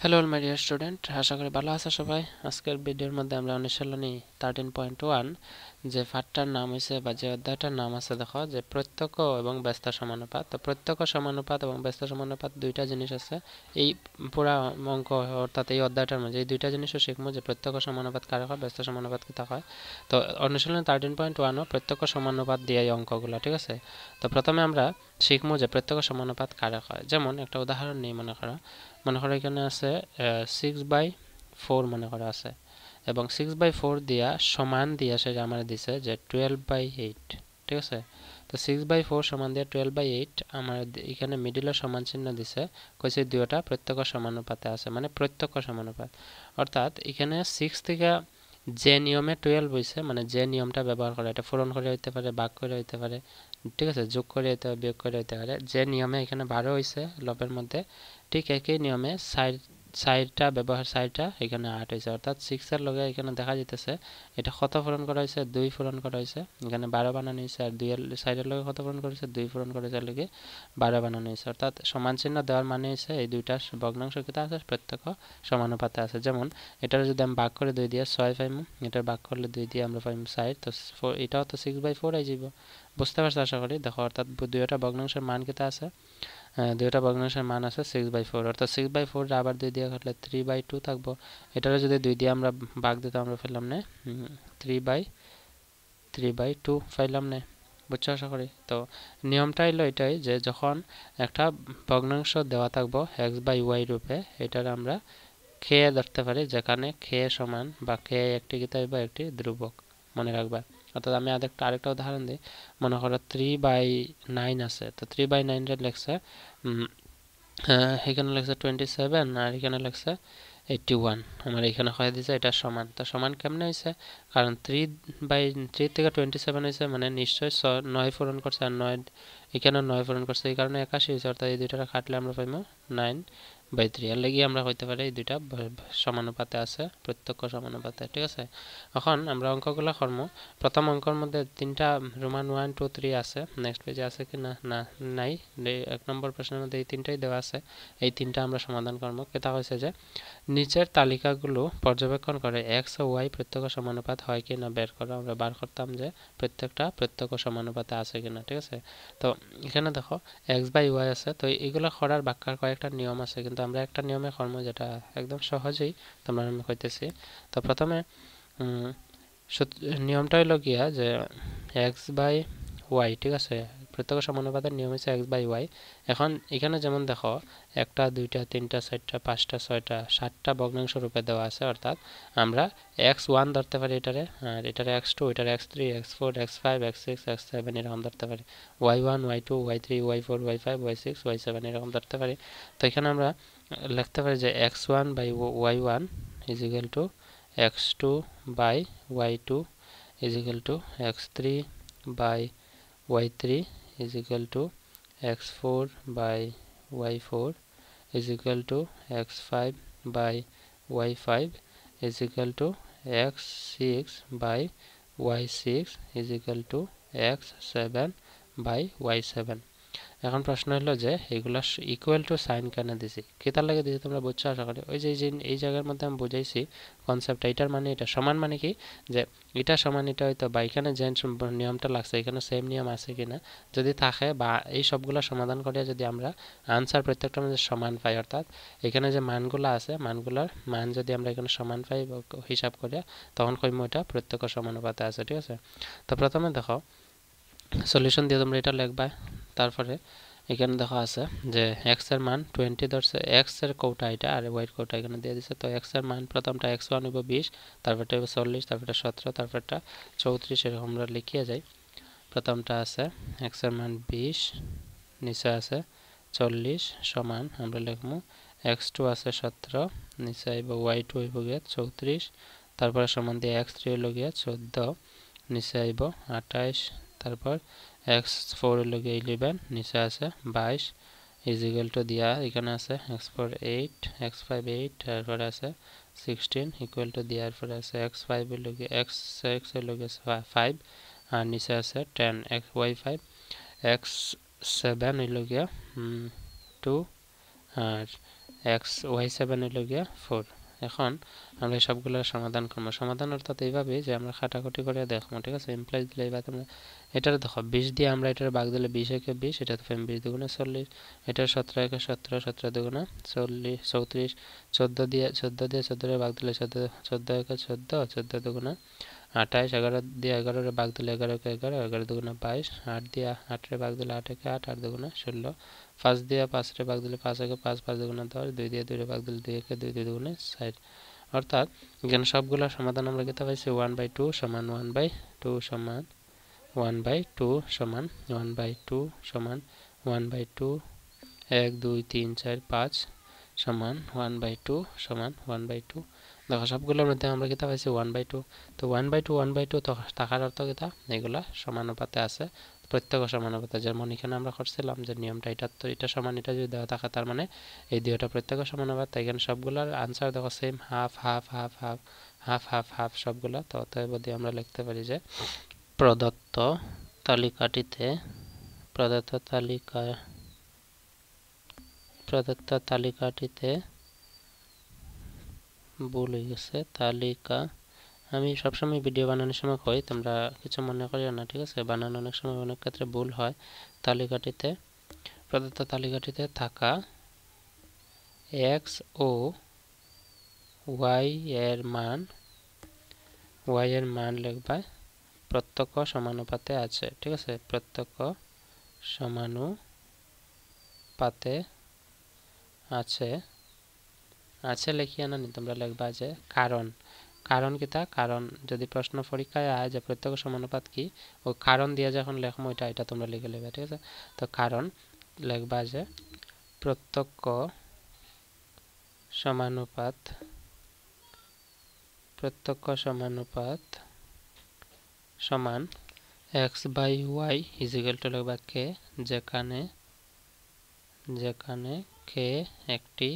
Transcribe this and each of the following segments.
Hello all my dear student, আশা করি ভালো আছো সবাই। আজকের ভিডিওর মধ্যে আমরা অনুশীলনী 13.1 যে পাঠটার নাম হয়েছে বা যে অধ্যায়টার নাম আছে, দেখো যে প্রত্যক্ষ এবং ব্যস্ত সমানুপাত। তো প্রত্যক্ষ সমানুপাত এবং ব্যস্ত সমানুপাত দুইটা জিনিস আছে এই পুরা অঙ্ক, অর্থাৎ এই অধ্যায়টার মধ্যে এই দুইটা জিনিসও শিখবো, যে প্রত্যক্ষ সমানুপাত কারে হয়, ব্যস্ত সমানুপাত কি তা হয়। তো অনুশীলনী 13.1 প্রত্যক্ষ সমানুপাত দিয়ে এই অঙ্কগুলো, ঠিক আছে। তো প্রথমে আমরা শিখবো যে প্রত্যক্ষ সমানুপাত কারে হয়। যেমন একটা উদাহরণ নিই, মনে করো এখানে আছে 6/4 মনে করা আছে, এবং 6/4 দিয়া সমান দিয়া সে আমার দিছে যে 12/8, ঠিক আছে। তো 6/4 সমান দিয়ে 12/8 আমার এখানে মিডিলে সমান চিহ্ন দিছে, কইছে দুইটা প্রত্যক্ষ সমানুপাতে আছে, মানে প্রত্যক্ষ সমানুপাত। অর্থাৎ এখানে 6 থেকে যে নিয়মে 12 হইছে, মানে যে নিয়মটা ব্যবহার করে, এটা পূরণ করে হইতে পারে, ভাগ করে হইতে পারে, ঠিক আছে, যোগ করে হইতে পারে, বিয়োগ করে হইতে পারে, যে নিয়মে এখানে 12 হইছে লবের মধ্যে, ঠিক একই নিয়মে সাইডটা ব্যবহার, সাইডটা এখানে 8 হয়েছে। অর্থাৎ 6 এর লগে এখানে দেখা যেতেছে এটা কত পূরণ করা হয়েছে, 2 পূরণ করা হয়েছে, এখানে 12 বানানো হয়েছে। আর 2 এর সাইডের লগে কত পূরণ করেছে, 2 পূরণ করেছে, লগে 12 বানানো হয়েছে। অর্থাৎ সমান চিহ্ন দেওয়ার মানে হয়েছে এই দুইটা ভগ্নাংশ কিতা আছে, প্রত্যক্ষ সমানুপাতে আছে। যেমন এটার যদি আমি ভাগ করে 2 দিয়ে 6 পাইমু, এটার ভাগ করলে 2 দিয়ে আমরা পাইমু 4, তো এটাও তো 6/4 আই যাব। বুঝতে পারছো আশা করি। দেখো অর্থাৎ দুইটা ভগ্নাংশের মান কিতা আছে, দুইটা ভগ্নাংশের মান আছে 6/4, অর্থাৎ 6/4 আবার 2 দিয়ে কাটলে 3/2 থাকবো। এটারে যদি 2 দিয়ে আমরা ভাগ দিতে আমরা পেলাম না 3/2 পাইলাম না। বুঝছো আশা করি। তো নিয়মটা হলো এটাই, যে যখন একটা ভগ্নাংশ দেওয়া থাকবো x/y রূপে, এটার আমরা কে ধরতে পারি, যেখানে কে সমান বা কে একটি কি বা একটি ধ্রুবক, মনে রাখবা। অর্থাৎ আমি আরেকটা উদাহরণ দিই। মনে করো 3/9 আছে, তো 3/9 এর লেখছে এখানে লেখছে 27 আর এখানে লেখছে 81। আমার এখানে হয়ে দিছে এটা সমান। তো সমান কেমনে হয়েছে, কারণ 3/3 থেকে 27 হয়েছে, মানে নিশ্চয়ই 9 পূরণ করছে, আর 9 এখানে 9 পূরণ করছে, এই কারণে 81 হয়েছে। অর্থাৎ এই দুইটা কাটলে আমরা পাইমু 9/3। এর লাগি আমরা হইতে পারি এই দুইটা সমানুপাতে আছে, প্রত্যক্ষ সমানুপাতে, ঠিক আছে। এখন আমরা অঙ্কগুলো করবো। প্রথম অঙ্কের মধ্যে তিনটা রোমান 1 2 3 আছে, নেক্সট পেজে আছে কি না, না নাই। 1 নম্বর প্রশ্নের মধ্যে এই তিনটাই দেওয়া আছে, এই তিনটা আমরা সমাধান করবো। কেতা হয়েছে যে নিচের তালিকাগুলো পর্যবেক্ষণ করে এক্স ও ওয়াই প্রত্যক্ষ সমানুপাত হয় কি না বের করো। আমরা বার করতাম যে প্রত্যেকটা প্রত্যক্ষ সমানুপাতে আছে কিনা, ঠিক আছে। তো এখানে দেখো x/y আছে, তো এগুলো করার ব্যাখ্যার কয়েকটা নিয়ম আছে, কিন্তু আমরা একটা নিয়মে করবো যেটা একদম সহজেই তোমরা আমি কইতেছি। তো প্রথমে নিয়মটা হইল গিয়া যে x/y, ঠিক আছে, প্রত্যক্ষ সমানুপাতের নিয়ম হচ্ছে x/y। এখন এখানে যেমন দেখো 1 2 3 4 5 6 7টা ভগ্নাংশ রূপে দেওয়া আছে। অর্থাৎ আমরা x1 ধরতে পারি এটারে, আর এটারে x2, এটারে x3, x4, x5, x6, x7 এরকম ধরতে পারি, y1 y2 y3 y4 y5 y6 y7 এরকম ধরতে পারি। তো এখানে আমরা লিখতে পারি যে x1/y1 is equal to x2/y2 is equal to x3/y3 is equal to x4/y4 is equal to x5/y5 is equal to x6/y6 is equal to x7/y7। এখন প্রশ্ন হলো যে এগুলা ইকুয়াল টু সাইন কেন দিছি, কেতার লাগে দিছি তোমরা বুঝছো আশা করি। ওই যে এই জায়গার মধ্যে আমি বুঝাইছি কনসেপ্টটা, এটার মানে এটা সমান, মানে কি যে এটা সমান এটা হয়তো, বা এখানে যে নিয়মটা লাগছে এখানে সেম নিয়ম আছে কিনা, যদি থাকে বা এই সবগুলো সমাধান করিয়া যদি আমরা আনসার প্রত্যেকটা মধ্যে সমান পাই, অর্থাৎ এখানে যে মানগুলো আছে মানগুলার মান যদি আমরা এখানে সমান পাই হিসাব করিয়া, তখন কইমু এটা প্রত্যক্ষ সমানুপাতে আছে, ঠিক আছে। তো প্রথমে দেখো সলিউশন দিয়ে তোমরা এটা লিখবা। তারপরে এখানে দেখা আছে যে এক্স এর মান 20 ধরছে, এক্স এর কৌটা এটা আর ওয়াই এর কৌটা এখানে দিয়ে দিছে। তো এক্স এর মান প্রথমটা x1 হইব 20, তারপরটা হইব 40, তারপরটা 17, তারপরটা 34, এরকম আমরা লিখিয়ে যাই। প্রথমটা আছে এক্স এর মান 20, নিচে আছে 40 সমান আমরা লিখবো x2 আছে 17, নিচে আইব y2 হইব গিয়া 34, তারপরে সমান দিয়ে x3 হইল গিয়া 14, নিচে আইব 28, তারপর x4 হইল গিয়া 11, নিচে আছে 22 ইজ ইকুয়াল টু দিয়া এখানে আছে x4 8, x5 8, তারপরে আছে 16 ইকুয়াল টু দেওয়ার পরে আছে x5 হইল গিয়া x6 হইল গিয়া 5, আর নিচে আছে 10 y5, x7 হইল গিয়া 2, আর y7 হইল গিয়া 4। এখন আমরা সবগুলোর সমাধান করব। সমাধান অর্থাৎ এইভাবে যে আমরা কাটাকুটি করে দেখবো, ঠিক আছে। ইমপ্লাইজ দিলে এইভাবে আমরা এটার দেখো 20 দিয়ে আমরা এটার ভাগ দিলে 20 একে 20, এটা তো 20 দুগুণে 40, এটার 17 একে 17, 17 দুগুণে 40 34, 14 দিয়ে 14 এর ভাগ দিলে 14 একে 14, 14 দুগুণে 28, 11 দিয়ে 11 এর ভাগ দিলে 11 একে 11, 11 দুগুণে 22, 8 দিয়ে 8 এর ভাগ দিলে 8 একে 8, 8 দুগুণে 16, 5 দিয়ে 5 এর ভাগ দিলে 5 একে 5, 5 দুগুণে 10, 2 দিয়ে 2 এর ভাগ দিলে 2 একে 2, 2 দুগুণে 60। অর্থাৎ এখানে সবগুলোর সমাধান আমরা কত পাইছি 1/2 সমান 1/2 সমান 1/2 সমান 1/2 সমান 1/2, 1 2 3 4 5 সমান 1/2 সমান 1/2। দেখো সবগুলোর মধ্যে আমরা কিতা পাইছি 1/2। তো 1/2 তো থাকার অর্থ কিতা এগুলা সমানুপাতে আছে, প্রত্যেক সমানুপাতে। যেমন এখানে আমরা করছিলাম যে নিয়মটা এটা, তো এটা সমান এটা যদি দেওয়া থাকে তার মানে এই দুইটা প্রত্যেক সমানুপাত। এখানে সবগুলোর আনসার দেখো same, half half half half half half half সবগুলা। তো অতএব আমরা লিখতে পারি যে প্রদত্ত তালিকাটিতে ভুল হয়ে গেছে। তালিকা আমি সবসময় ভিডিও বানানোর সময় কই, তোমরা কিছু মনে করিও না, ঠিক আছে। বানানো অনেক সময় অনেক ক্ষেত্রে ভুল হয়। প্রদত্ত তালিকাটিতে থাকা x ও y এর মান লিখবা প্রত্যক্ষ সমানুপাতে আছে, ঠিক আছে। প্রত্যক্ষ সমানুপাতে আছে লিখিয়া না তোমরা লিখবা যে কারণ কিতা, কারণ যদি প্রশ্ন পরীক্ষায় আয় যে প্রত্যক্ষ সমানুপাত কি, ও কারণ দিয়ে যখন লেখমো এটা তোমরা লিখে নেবে, ঠিক আছে। তো কারণ লিখবা যে প্রত্যক্ষ সমানুপাত সমান x/y ইজিক্যাল টু লিখবা k, যেখানে k একটি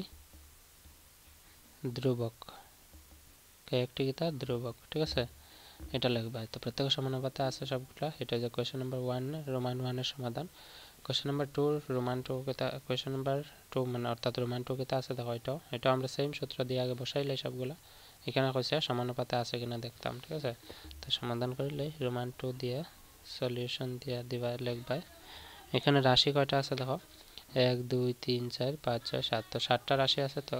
ধ্রুবক, ঠিক আছে। এটা লিখবা। তো প্রত্যেক সমানুপাতে আছে সবগুলা। এটা যে কোয়েশ্চেন নাম্বার 1 রোমান 1 এর সমাধান। কোয়েশ্চেন নাম্বার 2 রোমান 2 কিতা, কোয়েশ্চেন নাম্বার 2 মানে অর্থাৎ রোমান 2 কিতা আছে দেখো, এটা আমরা সেম সূত্র দিয়ে আগে বসাইলে সবগুলা। এখানে কইছে সমানুপাতে আছে কিনা দেখতাম, ঠিক আছে। তো সমাধান করিলে রোমান 2 দিয়ে সলিউশন দিয়ে দিবা লিখবা। এখানে রাশি কয়টা আছে দেখো, 1 2 3 4 5 6 7। তো 7টা রাশি আছে। তো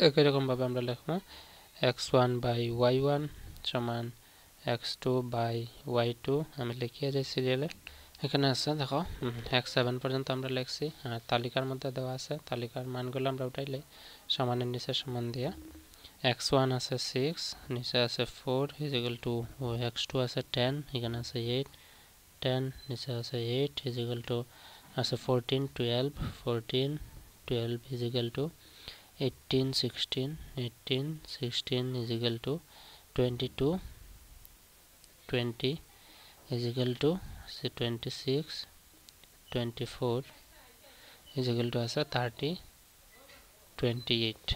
একই রকম ভাবে আমরা লিখবো x1/y1 সমান x2/y2। আমি লিখিয়ে যাই সিরিয়ালে। এখানে আছে দেখো x7 পর্যন্ত আমরা লিখছি, আর তালিকার মধ্যে দেওয়া আছে। তালিকার মানগুলো আমরা উঠাইলে সমানের নিচে সমান দিয়া x1 আছে 6, নিচে আছে 4 ইজিক্যাল টু x2 আছে 10, এখানে আছে 8 10, নিচে আছে 8 ইজিক্যাল টু আছে 14 12 equal to 18 16 equal to 22 20 equal to 26 24 equal to আছে 30 28,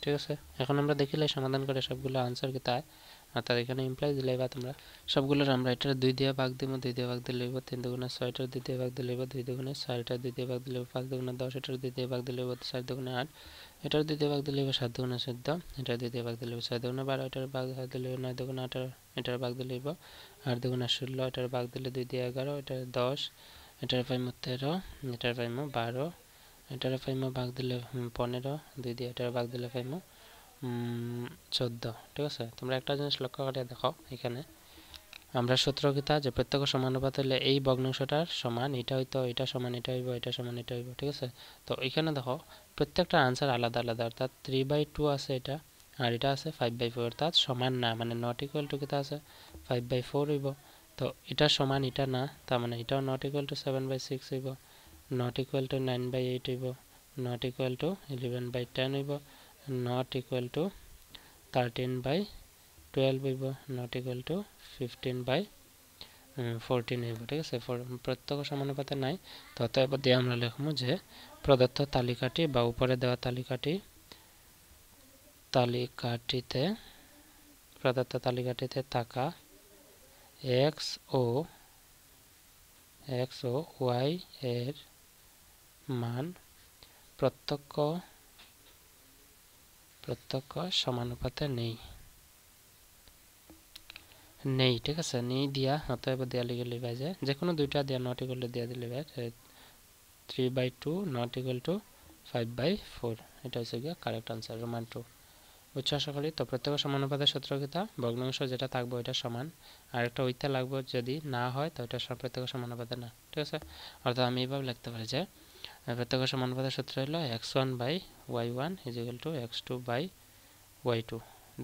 ঠিক আছে। এখন আমরা দেখিলে সমাধান করে সবগুলো আনসার কি তাই, অর্থাৎ এখানে ইমপ্লাইজ দিলে বা তোমরা সবগুলোর আমরা এটার 2 দিয়ে ভাগ দিব, 2 দিয়ে ভাগ দিলে 3 দুগুণে 6, এটার 2 দিয়ে ভাগ দিলে 2 দুগুণে 4, এটার 2 দিয়ে ভাগ দিলে 5 দুগুণে 10, এটার 2 দিয়ে ভাগ দিলে 4 দুগুণে 8, এটার 2 দিয়ে ভাগ দিলে 7 দুগুণে 14, এটার 2 দিয়ে ভাগ দিলে 6 দুগুণে 12, এটার ভাগ দিলে 9 দুগুণে 18, এটার ভাগ দিলে 8 দুগুণে 16, এটার ভাগ দিলে 2 দিয়ে 11, এটার 10, এটার পাইমো 13, এটার পাইমো 12, এটার পাইমো ভাগ দিলে 15, 2 দিয়ে এটার ভাগ দিলে পাইমো 14, ঠিক আছে। তোমরা একটা জিনিস লক্ষ্য করে দেখো, এখানে আমরা সূত্র কিতা যে প্রত্যক্ষ সমানুপাত হলে এই ভগ্নাংশটার সমান এটা হইতো, এটা সমান এটা হইব, এটা সমান এটা হইব, ঠিক আছে। তো এখানে দেখো প্রত্যেকটা আনসার আলাদা আলাদা, অর্থাৎ 3/2 আছে এটা, আর এটা আছে 5/4, অর্থাৎ সমান না, মানে নট ইকুয়াল টু কিতা আছে 5/4 হইব। তো এটা সমান এটা না, তার মানে এটাও নট ইকুয়াল টু 7/6 হইব, নট ইকুয়াল টু 9/8 হইব, নট ইকুয়াল টু 11/10 হইব, নট ইকুয়াল টু 13/12 হইব, নট ইকুয়াল টু 15/14 হইব, ঠিক আছে। প্রত্যক্ষ সমানুপাতে নাই। তো অতএব দিয়ে আমরা লিখবো যে প্রদত্ত তালিকাটি বা উপরে দেওয়া প্রদত্ত তালিকাটিতে থাকা x ও y এর মান প্রত্যক্ষ প্রত্যক্ষ সমানুপাতে নেই ঠিক আছে নেই দিয়া অতএব দিয়া লিখলে পাই যায় যে কোনো দুইটা দিয়া নট ইকুয়াল টু দিয়া দিলে পাই 3/2 নট ইকুয়াল টু 5/4 এটা হচ্ছে গিয়ে কারেক্ট আনসার রোমান 2 বুঝছো আশা করি তো প্রত্যক্ষ সমানুপাতের সূত্র কিতা ভগ্নাংশ যেটা থাকবে ওইটা সমান আর একটা ওইটা লাগবে যদি না হয় তো এটা প্রত্যক্ষ সমানুপাতে না ঠিক আছে অর্থাৎ আমি এইভাবে লিখতে পারি যে প্রত্যক্ষ সমানুপাতের সূত্র হলো x1/y1 x2/y2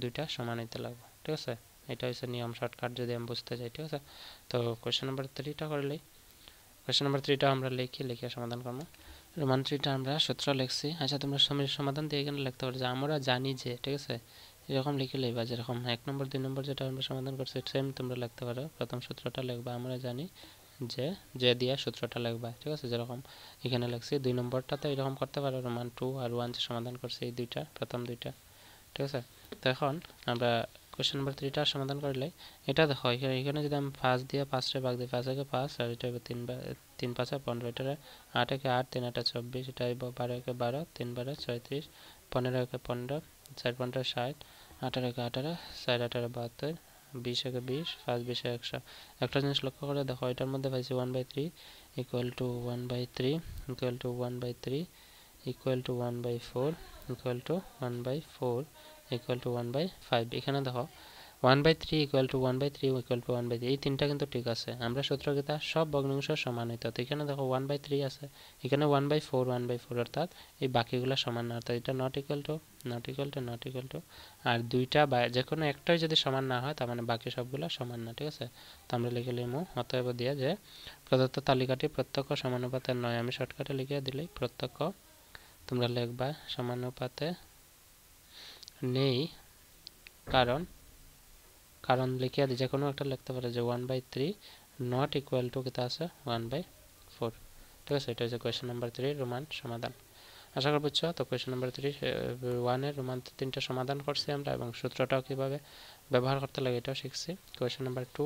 দুইটা সমান হইতে লাগবে ঠিক আছে এটা হচ্ছে নিয়ম শর্টকাট যদি আমি বুঝতে চাই ঠিক আছে তো কোশ্চেন নাম্বার 3টা করলেই কোশ্চেন নাম্বার 3টা আমরা লিখে সমাধান করব রোমান 3টা আমরা সূত্র লিখছি আচ্ছা তোমরা সমাধান দিয়ে এখানে লিখতে পারো যে আমরা জানি যে ঠিক আছে এরকম লিখে লইবা যেরকম 1 নম্বর 2 নম্বর যেটা আমরা সমাধান করছি সেম তোমরা লিখতে পারো প্রথম সূত্রটা লিখবা আমরা জানি যে দিয়া সূত্রটা লিখবা ঠিক আছে যেরকম এখানে লিখছি 2 নম্বরটাতে এরকম করতে পারো রোমান 2 আর 1 যে সমাধান করছি এই দুইটা প্রথম দুইটা ঠিক আছে তো এখন আমরা কোশ্চেন নাম্বার 3টা সমাধান করলে এটা দেখো এখানে যদি আমি 5 দিয়ে 5 রে ভাগ দিই 5 একে 5 আর এটা হবে 3 5 15 এটা 8 একে 8 3 8 24 এটা হবে 12 একে 12 3 12 36 15 একে 15 4 15 60 18 একে 18 4 18 72 20 একে 20 5 20 100 একটা জিনিস লক্ষ্য করে দেখো এটার মধ্যে পাইছি 1/3 equal to 1/3 equal to 1/3 equal to 1/4 equal to 1/4 equal to 1/5 এখানে দেখো 1/3 ইকুয়াল টু 1/3 ইকুয়াল টু 1/3 এই তিনটা কিন্তু ঠিক আছে আমরা সূত্র কিতা সব ভগ্নাংশ সমান হইতো তো এখানে দেখো 1/3 আছে এখানে 1/4 1/4 অর্থাৎ এই বাকিগুলো সমান না অর্থাৎ এটা not equal to not equal to not equal to আর দুইটা বা যে কোনো একটাই যদি সমান না হয় তার মানে বাকি সবগুলো সমান না ঠিক আছে তো আমরা লিখে লিমু অতএব দিয়া যে প্রদত্ত তালিকাটি প্রত্যক্ষ সমানুপাতের নয় আমি শর্টকাটে লিখে দিলেই প্রত্যক্ষ তোমরা লিখবা সমানুপাতে নেই কারণ লিখে দিই যে কোনো একটা লিখতে পারে যে 1/3 নট ইকুয়াল টু কিতা আছে 1/4 ঠিক আছে এটা হচ্ছে কোয়েশ্চেন নাম্বার 3 রোমান সমাধান আশা করি বুঝছো তো কোয়েশ্চেন নাম্বার 1 এর রোমান 3টা সমাধান করছি আমরা এবং সূত্রটাও কিভাবে ব্যবহার করতে লাগে এটাও শিখছি কোয়েশ্চেন নাম্বার 2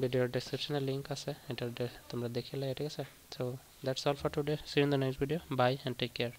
ভিডিওর ডেসক্রিপশনে লিংক আছে এটা তোমরা দেখে নিলে ঠিক আছে so that's all for today see you in the next video bye and take care